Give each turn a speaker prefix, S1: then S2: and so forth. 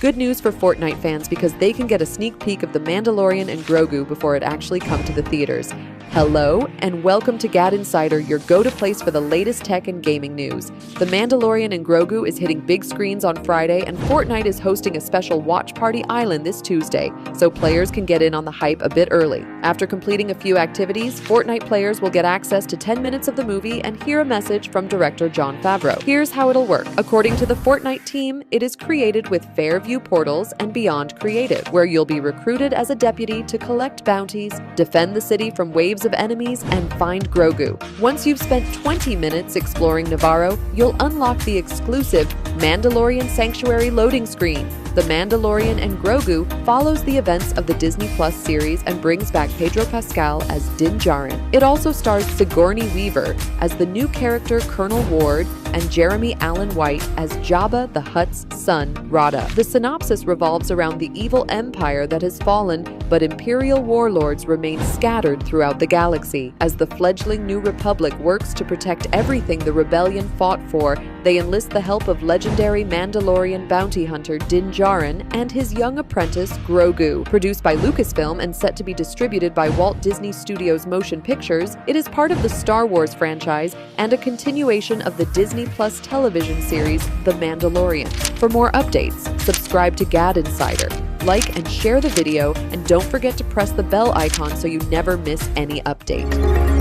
S1: Good news for Fortnite fans because they can get a sneak peek of The Mandalorian and Grogu before it actually comes to the theaters. Hello, and welcome to GadInsider, your go-to place for the latest tech and gaming news. The Mandalorian and Grogu is hitting big screens on Friday, and Fortnite is hosting a special Watch Party Island this Tuesday, so players can get in on the hype a bit early. After completing a few activities, Fortnite players will get access to 10 minutes of the movie and hear a message from director Jon Favreau. Here's how it'll work. According to the Fortnite team, it is created with Fairview portals and Beyond Creative, where you'll be recruited as a deputy to collect bounties, defend the city from waves of enemies, and find Grogu. Once you've spent 20 minutes exploring Navarro, you'll unlock the exclusive Mandalorian Sanctuary loading screen. The Mandalorian and Grogu follows the events of the Disney Plus series and brings back Pedro Pascal as Din Djarin. It also stars Sigourney Weaver as the new character Colonel Ward and Jeremy Allen White as Jabba the Hutt's son, Rada. The synopsis revolves around the evil empire that has fallen, but Imperial warlords remain scattered throughout the galaxy. As the fledgling New Republic works to protect everything the rebellion fought for, they enlist the help of legendary Mandalorian bounty hunter Din Djarin and his young apprentice Grogu. Produced by Lucasfilm and set to be distributed by Walt Disney Studios Motion Pictures, it is part of the Star Wars franchise and a continuation of the Disney Plus television series The Mandalorian. For more updates, subscribe to GadInsider, like and share the video, and don't forget to press the bell icon so you never miss any update.